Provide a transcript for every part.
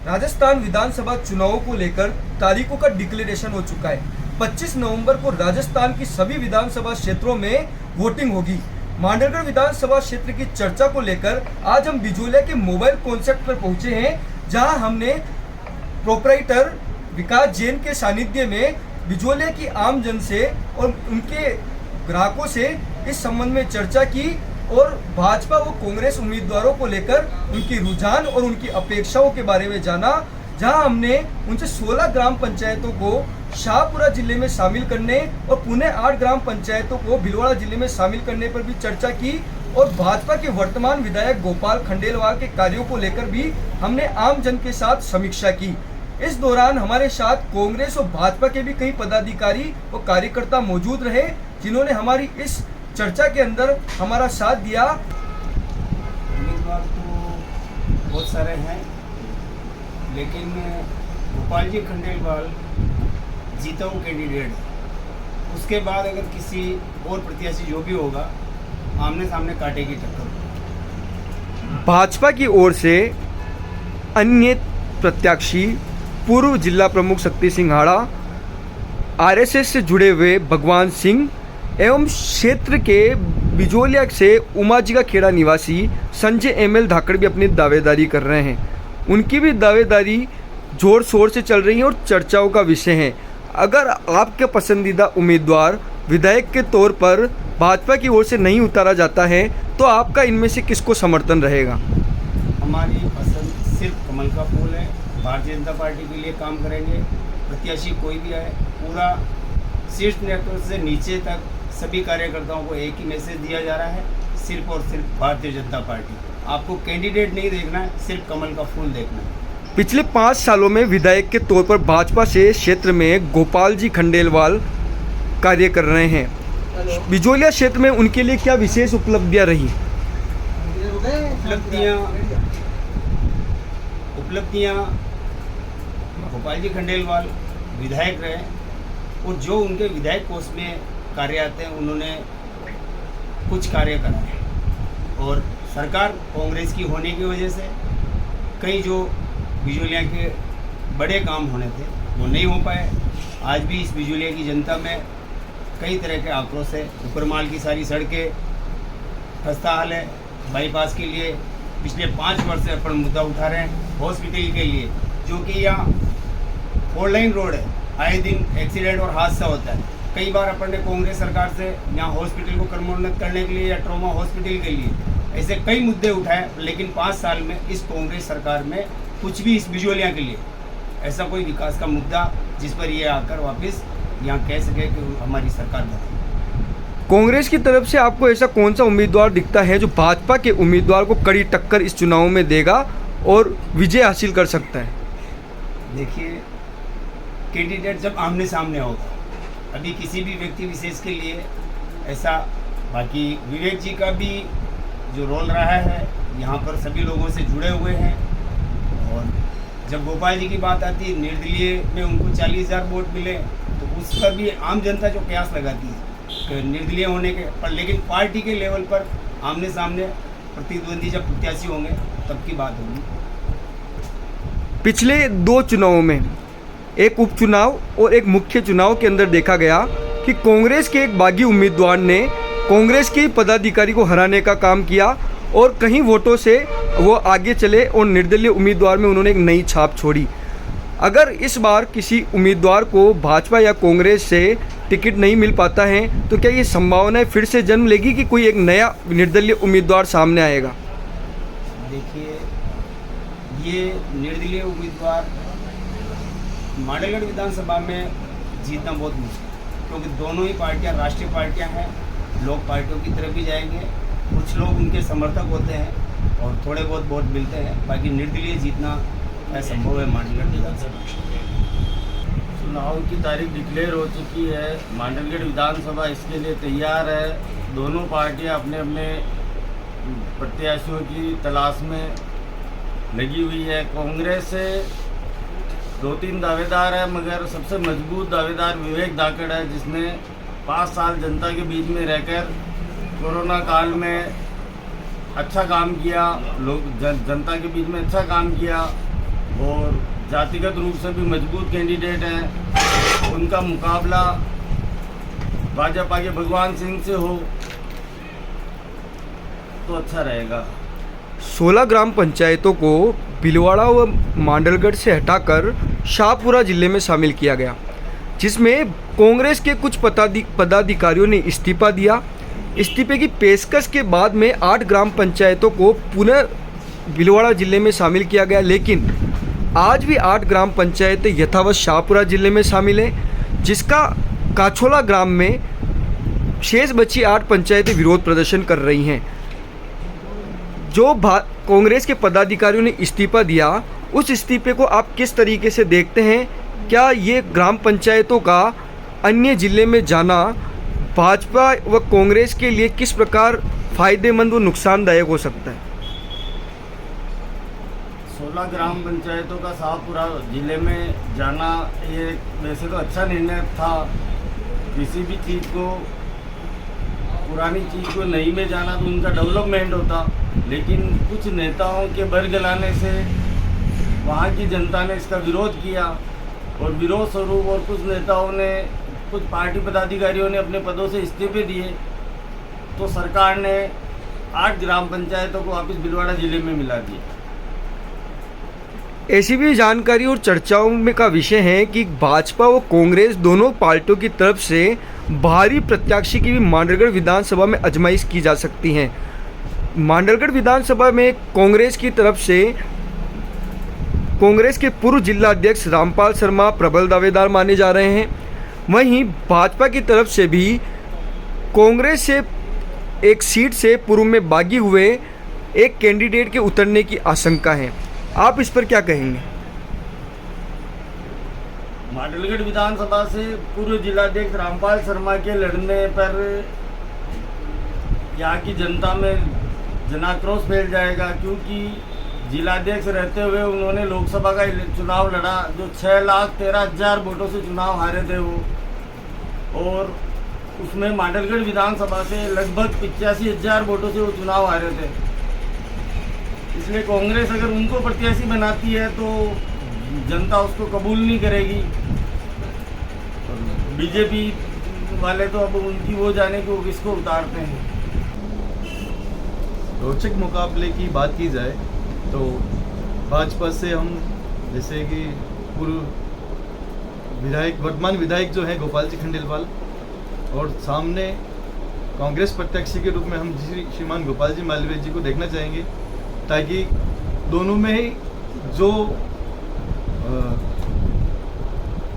राजस्थान विधानसभा चुनावों को लेकर तारीखों का डिक्लेरेशन हो चुका है। 25 नवंबर को राजस्थान की सभी विधानसभा क्षेत्रों में वोटिंग होगी। मांडलगढ़ विधानसभा क्षेत्र की चर्चा को लेकर आज हम बिजोलिया के मोबाइल कॉन्सेप्ट पर पहुंचे हैं, जहां हमने प्रोपराइटर विकास जैन के सानिध्य में बिजोलिया की आम जन से और उनके ग्राहकों से इस संबंध में चर्चा की और भाजपा व कांग्रेस उम्मीदवारों को लेकर उनकी रुझान और उनकी अपेक्षाओं के बारे में जाना, जहां हमने उनसे 16 ग्राम पंचायतों को शाहपुरा जिले में शामिल करने और पुणे 8 ग्राम पंचायतों को भीलवाड़ा जिले में शामिल करने पर भी चर्चा की और भाजपा के वर्तमान विधायक गोपाल खंडेलवाल के कार्यों को लेकर भी हमने आम जन के साथ समीक्षा की। इस दौरान हमारे साथ कांग्रेस और भाजपा के भी कई पदाधिकारी और कार्यकर्ता मौजूद रहे, जिन्होंने हमारी इस चर्चा के अंदर हमारा साथ दिया। उम्मीदवार तो बहुत सारे हैं, लेकिन गोपाल जी खंडेलवाल जीता हुआ कैंडिडेट, उसके बाद अगर किसी और प्रत्याशी जो भी होगा आमने सामने काटेगी टक्कर। भाजपा की ओर से अन्य प्रत्याशी पूर्व जिला प्रमुख शक्ति सिंह हाड़ा, आरएसएस से जुड़े हुए भगवान सिंह एवं क्षेत्र के बिजोलिया से उमाजी का खेड़ा निवासी संजय एमएल धाकड़ भी अपनी दावेदारी कर रहे हैं। उनकी भी दावेदारी जोर शोर से चल रही है और चर्चाओं का विषय है। अगर आपके पसंदीदा उम्मीदवार विधायक के तौर पर भाजपा की ओर से नहीं उतारा जाता है तो आपका इनमें से किसको समर्थन रहेगा? हमारी पसंद सिर्फ कमल का फूल है। भारतीय जनता पार्टी के लिए काम करेंगे। प्रत्याशी कोई भी आए, पूरा शीर्ष नेतृत्व से नीचे तक सभी कार्यकर्ताओं को एक ही मैसेज दिया जा रहा है, सिर्फ और सिर्फ भारतीय जनता पार्टी। आपको कैंडिडेट नहीं देखना है, सिर्फ कमल का फूल देखना है। पिछले 5 सालों में विधायक के तौर पर भाजपा से क्षेत्र में गोपाल जी खंडेलवाल कार्य कर रहे हैं। बिजोलिया क्षेत्र में उनके लिए क्या विशेष उपलब्धियां रही? उपलब्धियां गोपाल जी खंडेलवाल विधायक रहे और जो उनके विधायक कोष में कार्य आते हैं उन्होंने कुछ कार्य कराए और सरकार कांग्रेस की होने की वजह से कई जो बिजोलिया के बड़े काम होने थे वो नहीं हो पाए। आज भी इस बिजोलिया की जनता में कई तरह के आक्रोश है। उपरमाल की सारी सड़कें खस्ता हाल है। बाईपास के लिए पिछले 5 वर्ष से अपन मुद्दा उठा रहे हैं। हॉस्पिटल के लिए जो कि यहाँ 4 लाइन रोड है, आए दिन एक्सीडेंट और हादसा होता है। कई बार अपन ने कांग्रेस सरकार से यहाँ हॉस्पिटल को क्रमोन्नत करने के लिए या ट्रॉमा हॉस्पिटल के लिए ऐसे कई मुद्दे उठाए, लेकिन 5 साल में इस कांग्रेस सरकार में कुछ भी इस बिजोलिया के लिए ऐसा कोई विकास का मुद्दा जिस पर ये आकर वापस यहाँ कह सके कि हमारी सरकार बने। कांग्रेस की तरफ से आपको ऐसा कौन सा उम्मीदवार दिखता है जो भाजपा के उम्मीदवार को कड़ी टक्कर इस चुनाव में देगा और विजय हासिल कर सकता है? देखिए, कैंडिडेट जब आमने सामने होगा, अभी किसी भी व्यक्ति विशेष के लिए ऐसा, बाकी विवेक जी का भी जो रोल रहा है यहाँ पर सभी लोगों से जुड़े हुए हैं। और जब गोपाल जी की बात आती है, निर्दलीय में उनको 40,000 वोट मिले तो उस पर भी आम जनता जो कयास लगाती है कि निर्दलीय होने के पर, लेकिन पार्टी के लेवल पर आमने सामने प्रतिद्वंदी जब प्रत्याशी होंगे तब की बात होगी। पिछले 2 चुनावों में, एक उपचुनाव और एक मुख्य चुनाव के अंदर देखा गया कि कांग्रेस के एक बागी उम्मीदवार ने कांग्रेस के पदाधिकारी को हराने का काम किया और कहीं वोटों से वो आगे चले और निर्दलीय उम्मीदवार में उन्होंने एक नई छाप छोड़ी। अगर इस बार किसी उम्मीदवार को भाजपा या कांग्रेस से टिकट नहीं मिल पाता है तो क्या ये संभावनाएं फिर से जन्म लेगी कि कोई एक नया निर्दलीय उम्मीदवार सामने आएगा? देखिए, ये निर्दलीय उम्मीदवार मांडलगढ़ विधानसभा में जीतना बहुत मुश्किल, क्योंकि दोनों ही पार्टियां राष्ट्रीय पार्टियां हैं। लोग पार्टियों की तरफ भी जाएंगे, कुछ लोग उनके समर्थक होते हैं और थोड़े बहुत वोट मिलते हैं। बाकी निर्दलीय जीतना असंभव है मांडलगढ़ विधानसभा। चुनाव की तारीख डिक्लेयर हो चुकी है। मांडलगढ़ विधानसभा इसके लिए तैयार है। दोनों पार्टियां अपने अपने प्रत्याशियों की तलाश में लगी हुई है। कांग्रेस से 2-3 दावेदार है, मगर सबसे मजबूत दावेदार विवेक धाकड़ है, जिसने 5 साल जनता के बीच में रहकर कोरोना काल में अच्छा काम किया, लोग जनता के बीच में अच्छा काम किया। और जातिगत रूप से भी मजबूत कैंडिडेट हैं। उनका मुकाबला भाजपा के भगवान सिंह से हो तो अच्छा रहेगा। 16 ग्राम पंचायतों को भीलवाड़ा व मांडलगढ़ से हटाकर शाहपुरा जिले में शामिल किया गया, जिसमें कांग्रेस के कुछ पदाधिकारियों ने इस्तीफा दिया। इस्तीफे की पेशकश के बाद में 8 ग्राम पंचायतों को पुनः भीलवाड़ा जिले में शामिल किया गया, लेकिन आज भी 8 ग्राम पंचायतें यथावत शाहपुरा जिले में शामिल हैं, जिसका काछोला ग्राम में शेष बची 8 पंचायतें विरोध प्रदर्शन कर रही हैं। जो कांग्रेस के पदाधिकारियों ने इस्तीफा दिया, उस इस्तीफे को आप किस तरीके से देखते हैं? क्या ये ग्राम पंचायतों का अन्य जिले में जाना भाजपा व कांग्रेस के लिए किस प्रकार फायदेमंद व नुकसानदायक हो सकता है? 16 ग्राम पंचायतों का शाहपुरा जिले में जाना ये वैसे तो अच्छा निर्णय था। किसी भी चीज़ को, पुरानी चीज़ को नई में जाना तो उनका डेवलपमेंट होता, लेकिन कुछ नेताओं के बरगलाने से वहाँ की जनता ने इसका विरोध किया और विरोध स्वरूप और कुछ नेताओं ने, कुछ पार्टी पदाधिकारियों ने अपने पदों से इस्तीफे दिए, तो सरकार ने 8 ग्राम पंचायतों को वापस भीलवाड़ा जिले में मिला दिया। ऐसी भी जानकारी और चर्चाओं में का विषय है कि भाजपा व कांग्रेस दोनों पार्टियों की तरफ से भारी प्रत्याशी की भी मांडलगढ़ विधानसभा में आजमाइश की जा सकती है। मांडलगढ़ विधानसभा में कांग्रेस की तरफ से कांग्रेस के पूर्व जिला अध्यक्ष रामपाल शर्मा प्रबल दावेदार माने जा रहे हैं। वहीं भाजपा की तरफ से भी कांग्रेस से एक सीट से पूर्व में बागी हुए एक कैंडिडेट के उतरने की आशंका है। आप इस पर क्या कहेंगे? मांडलगढ़ विधानसभा से पूर्व जिलाध्यक्ष रामपाल शर्मा के लड़ने पर यहाँ की जनता में जनाक्रोश फैल जाएगा, क्योंकि जिलाध्यक्ष रहते हुए उन्होंने लोकसभा का चुनाव लड़ा, जो 6,13,000 वोटों से चुनाव हारे थे वो, और उसमें मांडलगढ़ विधानसभा से लगभग 85,000 वोटों से वो चुनाव हारे थे। इसलिए कांग्रेस अगर उनको प्रत्याशी बनाती है तो जनता उसको कबूल नहीं करेगी। बीजेपी वाले तो अब उनकी वो जाने कि वो किसको उतारते हैं। रोचक मुकाबले की बात की जाए तो भाजपा से हम, जैसे कि पूर्व विधायक, वर्तमान विधायक जो हैं गोपाल जी खंडेलवाल, और सामने कांग्रेस प्रत्याशी के रूप में हम श्रीमान गोपाल जी मालवीय जी को देखना चाहेंगे, ताकि दोनों में ही जो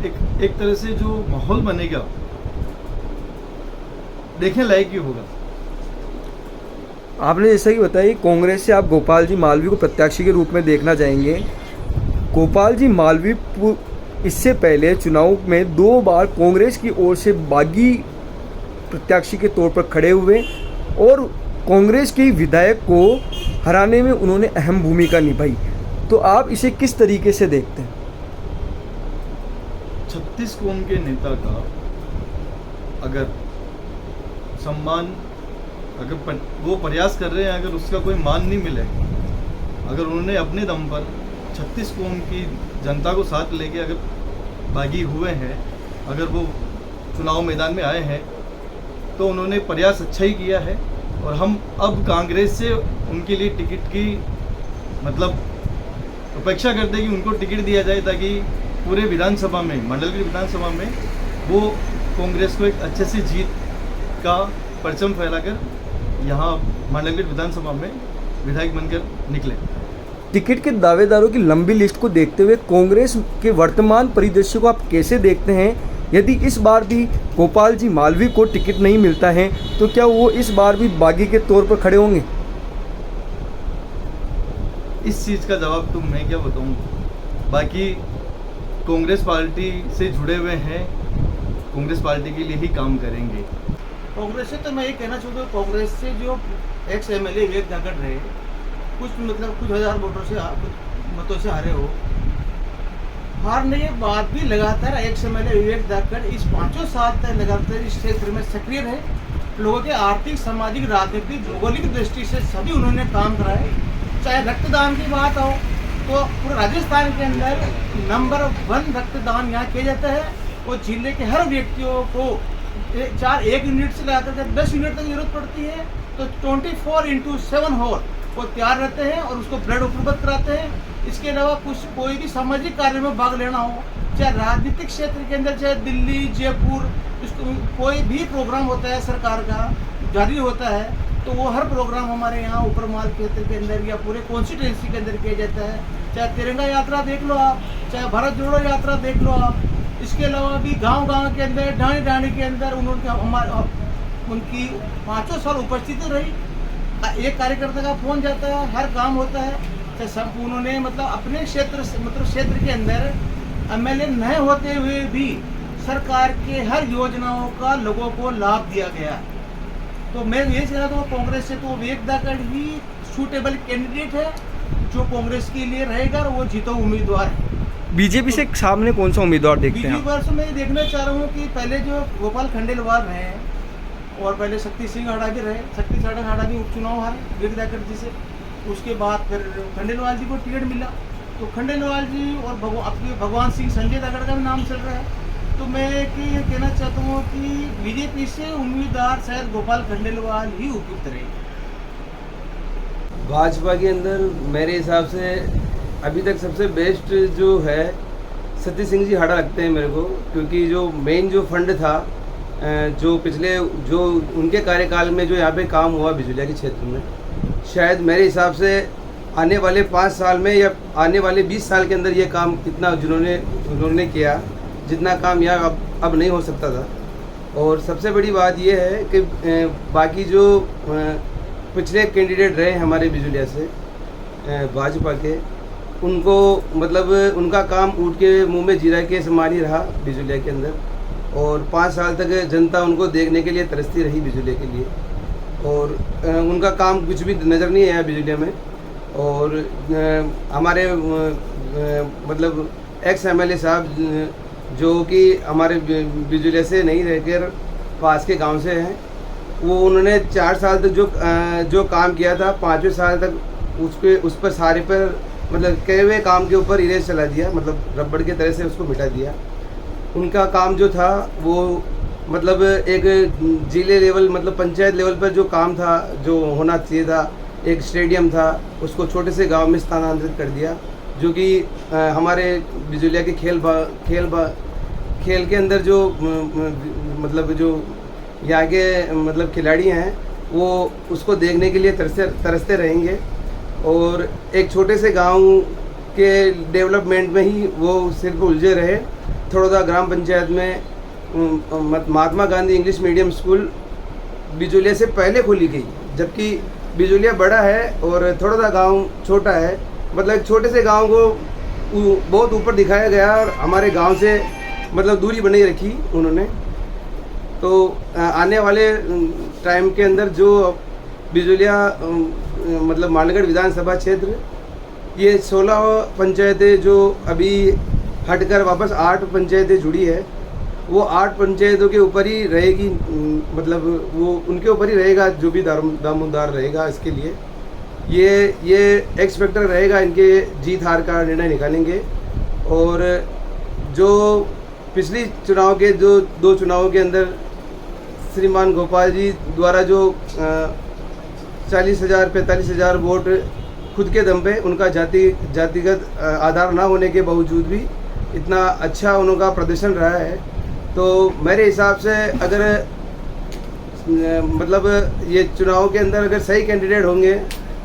एक तरह से जो माहौल बनेगा देखने लायक ही होगा। आपने जैसा कि बताया कांग्रेस से आप गोपाल जी मालवीय को प्रत्याशी के रूप में देखना चाहेंगे। गोपाल जी मालवीय इससे पहले चुनाव में 2 बार कांग्रेस की ओर से बागी प्रत्याशी के तौर पर खड़े हुए और कांग्रेस के विधायक को हराने में उन्होंने अहम भूमिका निभाई। तो आप इसे किस तरीके से देखते हैं? 36 कौम के नेता का अगर सम्मान, अगर वो प्रयास कर रहे हैं, अगर उसका कोई मान नहीं मिले, अगर उन्होंने अपने दम पर 36 कौम की जनता को साथ लेके अगर बागी हुए हैं, अगर वो चुनाव मैदान में आए हैं, तो उन्होंने प्रयास अच्छा ही किया है। और हम अब कांग्रेस से उनके लिए टिकट की मतलब अपेक्षा करते हैं कि उनको टिकट दिया जाए, ताकि पूरे विधानसभा में, मांडलगढ़ विधानसभा में वो कांग्रेस को एक अच्छे से जीत का परचम फैलाकर यहाँ मांडलगढ़ विधानसभा में विधायक बनकर निकले। टिकट के दावेदारों की लंबी लिस्ट को देखते हुए कांग्रेस के वर्तमान परिदृश्य को आप कैसे देखते हैं? यदि इस बार भी गोपाल जी मालवीय को टिकट नहीं मिलता है तो क्या वो इस बार भी बागी के तौर पर खड़े होंगे? इस चीज़ का जवाब तो मैं क्या बताऊँ। बाकी कांग्रेस पार्टी से जुड़े हुए हैं, कांग्रेस पार्टी के लिए ही काम करेंगे। कांग्रेस से तो मैं ये कहना चाहूँगा, कांग्रेस से जो एक्स MLA विवेक धाकड़ रहे, कुछ हज़ार वोटों से, कुछ मतों से हारे हो, हारने के बाद भी लगातार एक्स MLA विवेक धाकड़ इस 5 साल तक लगातार इस क्षेत्र में सक्रिय रहे। लोगों के आर्थिक, सामाजिक, राजनीतिक, भौगोलिक दृष्टि से सभी उन्होंने काम कराए। चाहे रक्तदान की बात हो, तो पूरे राजस्थान के अंदर नंबर 1 रक्तदान यहाँ किया जाता है और जिले के हर व्यक्तियों को 1 यूनिट से लेकर 10 यूनिट तक जरूरत पड़ती है, तो 24/7 हॉर वो तैयार रहते हैं और उसको ब्लड उपलब्ध कराते हैं। इसके अलावा कोई भी सामाजिक कार्य में भाग लेना हो, चाहे राजनीतिक क्षेत्र के अंदर, चाहे दिल्ली, जयपुर, कोई भी प्रोग्राम होता है सरकार का जारी होता है, तो वो हर प्रोग्राम हमारे यहाँ ऊपर माल क्षेत्र के अंदर या पूरे कॉन्स्टिट्यूंसी के अंदर किया जाता है। चाहे तिरंगा यात्रा देख लो आप, चाहे भारत जोड़ो यात्रा देख लो आप। इसके अलावा भी गांव-गांव के अंदर, डाणी के अंदर उनकी 5 साल उपस्थिति रही। एक कार्यकर्ता का फोन जाता है, हर काम होता है। सब उन्होंने मतलब अपने क्षेत्र के अंदर MLA नए होते हुए भी सरकार के हर योजनाओं का लोगों को लाभ दिया गया। तो मैं ये कह रहा हूँ कांग्रेस से तो विवेक धाकड़ ही सूटेबल कैंडिडेट है जो कांग्रेस के लिए रहेगा और वो जीतो उम्मीदवार है। बीजेपी से सामने कौन सा उम्मीदवार देखते हैं? बीजेपी से मैं देखना चाह रहा हूँ कि पहले जो गोपाल खंडेलवाल रहे और पहले शक्ति सिंह हाड़ा भी रहे, शक्ति सिंह हाड़ा भी उपचुनाव हारे विवेक धाकड़ जी से। उसके बाद फिर खंडेलवाल जी को टिकट मिला, तो खंडेलवाल जी और भगवान सिंह संजय धाकड़ का भी नाम चल रहा है। तो मैं ये कहना चाहता हूँ कि बीजेपी से उम्मीदवार शायद गोपाल खंडेलवाल ही उपयुक्त रहे। भाजपा के अंदर मेरे हिसाब से अभी तक सबसे बेस्ट जो है सत्य सिंह जी हाड़ा लगते हैं मेरे को, क्योंकि जो मेन जो फंड था जो पिछले जो उनके कार्यकाल में जो यहाँ पे काम हुआ बिजुलिया के क्षेत्र में, शायद मेरे हिसाब से आने वाले 5 साल में या आने वाले 20 साल के अंदर ये काम इतना उन्होंने किया जितना काम यहाँ अब नहीं हो सकता था। और सबसे बड़ी बात ये है कि बाकी जो पिछले कैंडिडेट रहे हमारे बिजुलिया से भाजपा के, उनको मतलब उनका काम ऊँट के मुंह में जीरा के समान ही रहा बिजुलिया के अंदर। और 5 साल तक जनता उनको देखने के लिए तरसती रही बिजुलिया के लिए, और उनका काम कुछ भी नज़र नहीं आया बिजुलिया में। और हमारे मतलब एक्स MLA साहब जो कि हमारे बिजुलिया से नहीं रहकर पास के गांव से हैं, वो उन्होंने 4 साल तक जो काम किया था, 5वें साल तक उस पर सारे पर मतलब कई हुए काम के ऊपर इरेज चला दिया, मतलब रबड़ के तरह से उसको मिटा दिया। उनका काम जो था वो मतलब एक जिले लेवल मतलब पंचायत लेवल पर जो काम था, जो होना चाहिए था, एक स्टेडियम था, उसको छोटे से गांव में स्थानांतरित कर दिया, जो कि हमारे बिजुलिया के खेल के अंदर जो मतलब जो यहाँ के मतलब खिलाड़ी हैं वो उसको देखने के लिए तरसते रहेंगे। और एक छोटे से गांव के डेवलपमेंट में ही वो सिर्फ उलझे रहे। थोड़ा ग्राम पंचायत में Mahatma Gandhi English medium school Bijuliya से पहले खोली गई, जबकि बिजुलिया बड़ा है और थोड़ा गांव छोटा है। मतलब एक छोटे से गांव को बहुत ऊपर दिखाया गया और हमारे गांव से मतलब दूरी बनाई रखी उन्होंने। तो आने वाले टाइम के अंदर जो बिजुलिया मतलब मांडलगढ़ विधानसभा क्षेत्र, ये 16 पंचायतें जो अभी हटकर वापस 8 पंचायतें जुड़ी है, वो 8 पंचायतों के ऊपर ही रहेगी, मतलब वो उनके ऊपर ही रहेगा जो भी दामोदार रहेगा। इसके लिए ये एक्स फैक्टर रहेगा, इनके जीत हार का निर्णय निकालेंगे। और जो पिछली चुनाव के जो 2 चुनावों के अंदर श्रीमान गोपाल जी द्वारा जो 40,000 45,000 वोट खुद के दम पे, उनका जातिगत आधार ना होने के बावजूद भी इतना अच्छा उनका प्रदर्शन रहा है, तो मेरे हिसाब से अगर मतलब ये चुनाव के अंदर अगर सही कैंडिडेट होंगे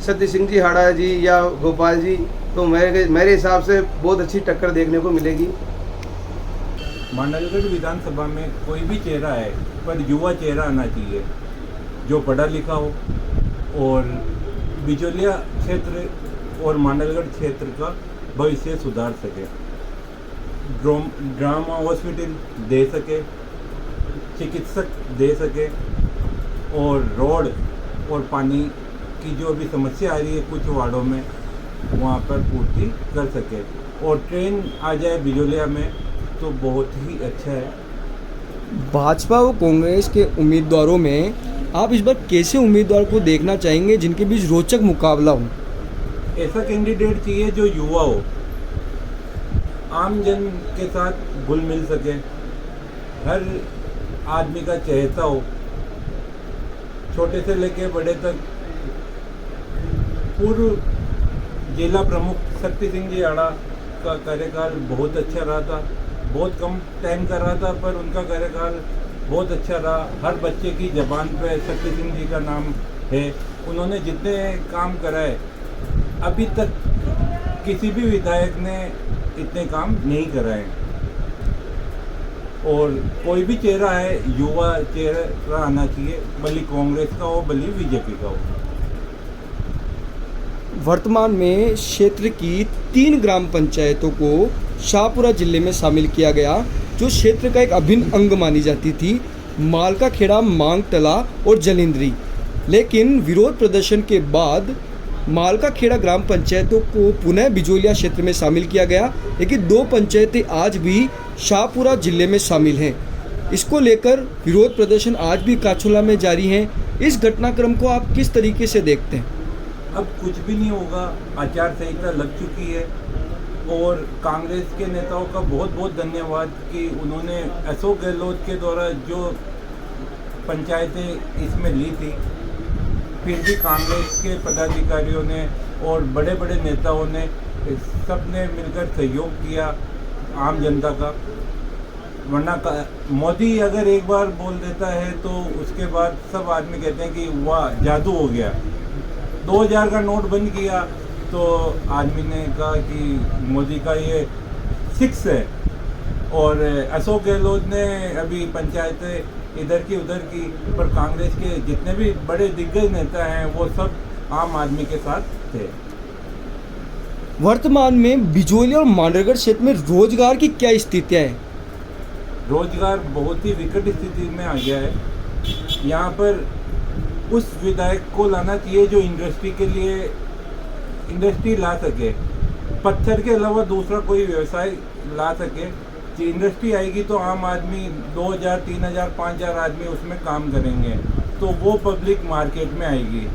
सत्य सिंह जी हाड़ा जी या गोपाल जी, तो मेरे हिसाब से बहुत अच्छी टक्कर देखने को मिलेगी। मांडलगढ़ विधानसभा में कोई भी चेहरा है, पर युवा चेहरा आना चाहिए जो पढ़ा लिखा हो और बिचौलिया क्षेत्र और मांडलगढ़ क्षेत्र का भविष्य सुधार सके, ड्रामा हॉस्पिटल दे सके, चिकित्सक दे सके, और रोड और पानी की जो भी समस्या आ रही है कुछ वार्डों में वहाँ पर पूर्ति कर सके, और ट्रेन आ जाए बिचौलिया में तो बहुत ही अच्छा है। भाजपा व कांग्रेस के उम्मीदवारों में आप इस बार कैसे उम्मीदवार को देखना चाहेंगे जिनके बीच रोचक मुकाबला हो? ऐसा कैंडिडेट चाहिए जो युवा हो, आम जन के साथ घुल मिल सके, हर आदमी का चहेता हो, छोटे से लेके बड़े तक। पूर्व जिला प्रमुख शक्ति सिंह जी आड़ा का कार्यकाल बहुत अच्छा रहा था, बहुत कम टाइम का रहा था, पर उनका कार्यकाल बहुत अच्छा रहा। हर बच्चे की जबान पे शक्ति सिंह जी का नाम है। उन्होंने जितने काम कराए, अभी तक किसी भी विधायक ने इतने काम नहीं कराए। और कोई भी चेहरा है, युवा चेहरा आना चाहिए, भले कांग्रेस का हो भले बीजेपी का हो। वर्तमान में क्षेत्र की 3 ग्राम पंचायतों को शाहपुरा जिले में शामिल किया गया, जो क्षेत्र का एक अभिन्न अंग मानी जाती थी, मालका खेड़ा, मांगटला और जलिंद्री। लेकिन विरोध प्रदर्शन के बाद मालका खेड़ा ग्राम पंचायतों को पुनः बिजोलिया क्षेत्र में शामिल किया गया, लेकिन 2 पंचायतें आज भी शाहपुरा जिले में शामिल हैं। इसको लेकर विरोध प्रदर्शन आज भी काछोला में जारी हैं। इस घटनाक्रम को आप किस तरीके से देखते हैं? अब कुछ भी नहीं होगा, आचार संहिता लग चुकी है। और कांग्रेस के नेताओं का बहुत बहुत धन्यवाद कि उन्होंने अशोक गहलोत के द्वारा जो पंचायतें इसमें ली थी, फिर भी कांग्रेस के पदाधिकारियों ने और बड़े बड़े नेताओं ने सब ने मिलकर सहयोग किया आम जनता का। वरना मोदी अगर एक बार बोल देता है तो उसके बाद सब आदमी कहते हैं कि वाह जादू हो गया। 2000 का नोट बंद किया तो आदमी ने कहा कि मोदी का ये 6 है। और अशोक गहलोत ने अभी पंचायतें इधर की उधर की, पर कांग्रेस के जितने भी बड़े दिग्गज नेता हैं वो सब आम आदमी के साथ थे। वर्तमान में बिजोलिया और मांडरगढ़ क्षेत्र में रोजगार की क्या स्थितियाँ हैं? रोजगार बहुत ही विकट स्थिति में आ गया है। यहाँ पर उस विधायक को लाना चाहिए जो इंडस्ट्री के लिए इंडस्ट्री ला सके, पत्थर के अलावा दूसरा कोई व्यवसाय ला सके। इंडस्ट्री आएगी तो आम आदमी 2000, 3000, 5000 आदमी उसमें काम करेंगे, तो वो पब्लिक मार्केट में आएगी।